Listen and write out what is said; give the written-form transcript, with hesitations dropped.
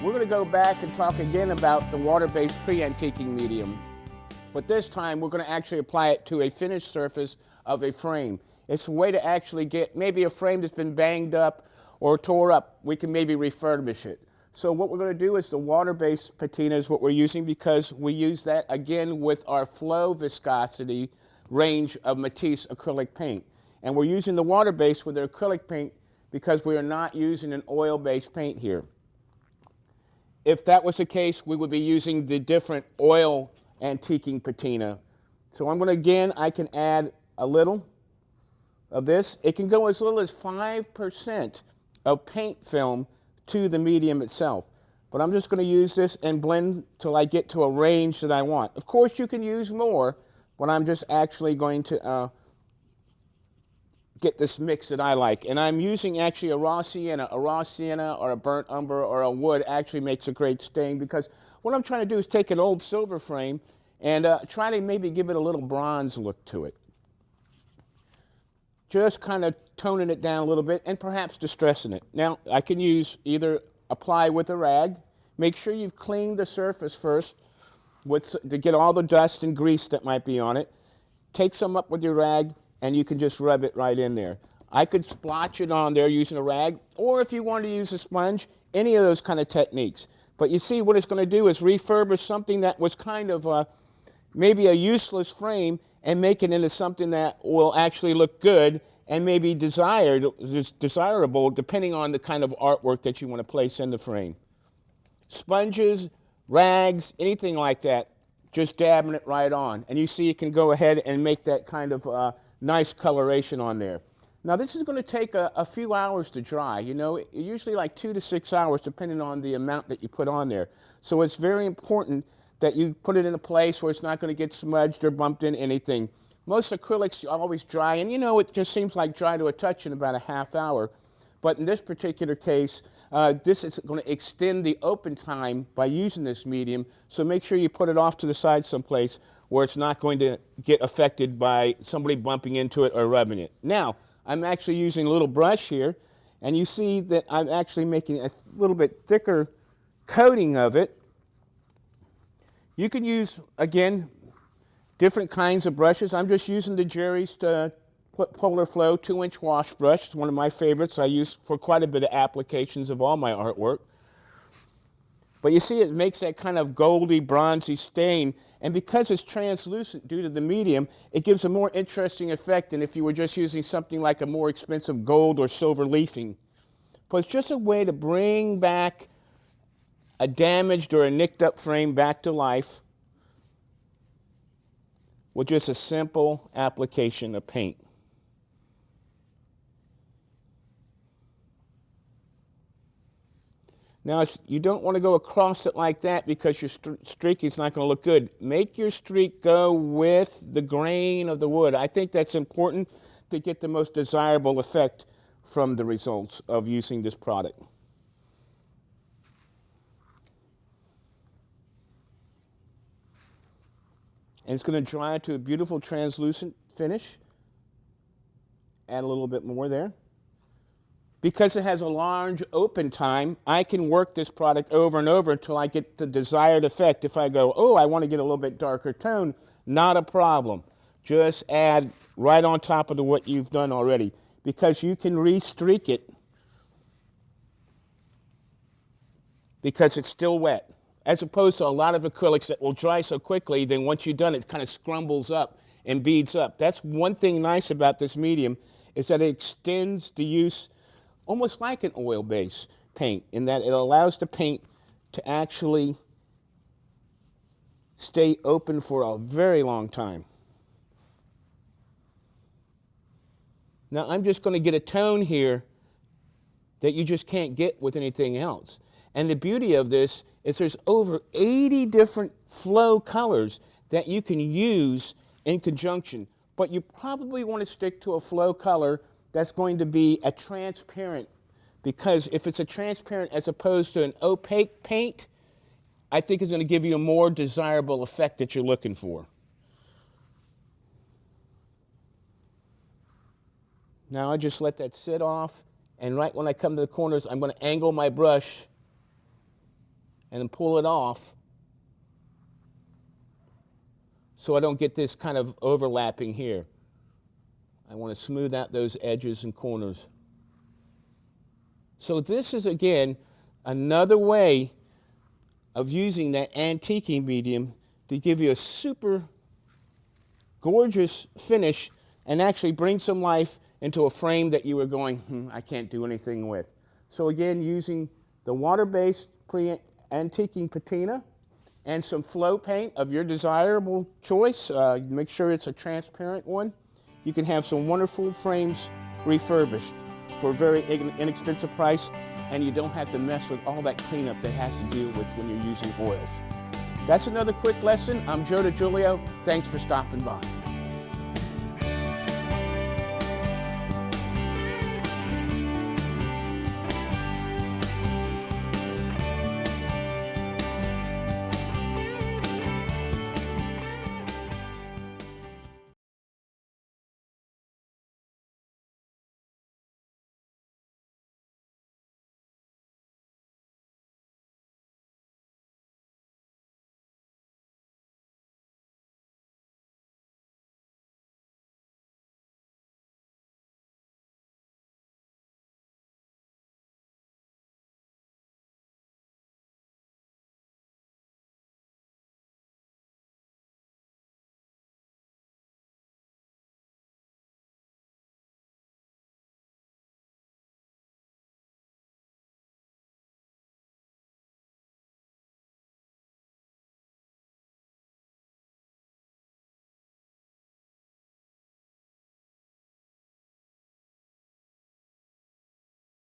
We're going to go back and talk again about the water-based pre-antiquing medium. But this time, we're going to actually apply it to a finished surface of a frame. It's a way to actually get maybe a frame that's been banged up or tore up. We can maybe refurbish it. So what we're going to do is the water-based patina is what we're using because we use that, again, with our flow viscosity range of Matisse acrylic paint. And we're using the water-based with the acrylic paint because we are not using an oil-based paint here. If that was the case, we would be using the different oil antiquing patina. So I'm going to, again, I can add a little of this. It can go as little as 5% of paint film to the medium itself. But I'm just going to use this and blend till I get to a range that I want. Of course, you can use more, but I'm just actually going to get this mix that I like. And I'm using actually a raw sienna. A raw sienna or a burnt umber or a wood actually makes a great stain because what I'm trying to do is take an old silver frame and try to maybe give it a little bronze look to it. Just kind of toning it down a little bit and perhaps distressing it. Now, I can use either apply with a rag. Make sure you've cleaned the surface first to get all the dust and grease that might be on it. Take some up with your rag and you can just rub it right in there. I could splotch it on there using a rag, or if you want to use a sponge, any of those kind of techniques. But you see what it's going to do is refurbish something that was kind of maybe a useless frame and make it into something that will actually look good and maybe desirable depending on the kind of artwork that you want to place in the frame. Sponges, rags, anything like that, just dabbing it right on. And you see it can go ahead and make that kind of nice coloration on there. Now this is going to take a few hours to dry. You know, usually like 2 to 6 hours depending on the amount that you put on there. So it's very important that you put it in a place where it's not going to get smudged or bumped in anything. Most acrylics always dry, and you know it just seems like dry to a touch in about a half hour. But in this particular case, this is going to extend the open time by using this medium, so make sure you put it off to the side someplace where it's not going to get affected by somebody bumping into it or rubbing it. Now, I'm actually using a little brush here, and you see that I'm actually making a little bit thicker coating of it. You can use, again, different kinds of brushes. I'm just using the Jerry's Polar Flow 2-inch wash brush. It's one of my favorites I use for quite a bit of applications of all my artwork. But you see it makes that kind of goldy, bronzy stain, and because it's translucent due to the medium, it gives a more interesting effect than if you were just using something like a more expensive gold or silver leafing. But it's just a way to bring back a damaged or a nicked up frame back to life with just a simple application of paint. Now, you don't want to go across it like that because your streak is not going to look good. Make your streak go with the grain of the wood. I think that's important to get the most desirable effect from the results of using this product. And it's going to dry to a beautiful translucent finish. Add a little bit more there. Because it has a large open time, I can work this product over and over until I get the desired effect. If I go, oh, I want to get a little bit darker tone, not a problem. Just add right on top of what you've done already. Because you can re-streak it because it's still wet. As opposed to a lot of acrylics that will dry so quickly, then once you're done, it kind of scrumbles up and beads up. That's one thing nice about this medium, is that it extends the use almost like an oil-based paint, in that it allows the paint to actually stay open for a very long time. Now, I'm just going to get a tone here that you just can't get with anything else. And the beauty of this is there's over 80 different flow colors that you can use in conjunction. But you probably want to stick to a flow color that's going to be a transparent, because if it's a transparent as opposed to an opaque paint, I think it's going to give you a more desirable effect that you're looking for. Now I just let that sit off, and right when I come to the corners, I'm going to angle my brush and then pull it off so I don't get this kind of overlapping here. I want to smooth out those edges and corners. So this is, again, another way of using that antiquing medium to give you a super gorgeous finish and actually bring some life into a frame that you were going, I can't do anything with. So again, using the water-based pre-antiquing patina and some flow paint of your desirable choice, make sure it's a transparent one, you can have some wonderful frames refurbished for a very inexpensive price, and you don't have to mess with all that cleanup that has to deal with when you're using oils. That's another quick lesson. I'm Joe DiGiulio. Thanks for stopping by.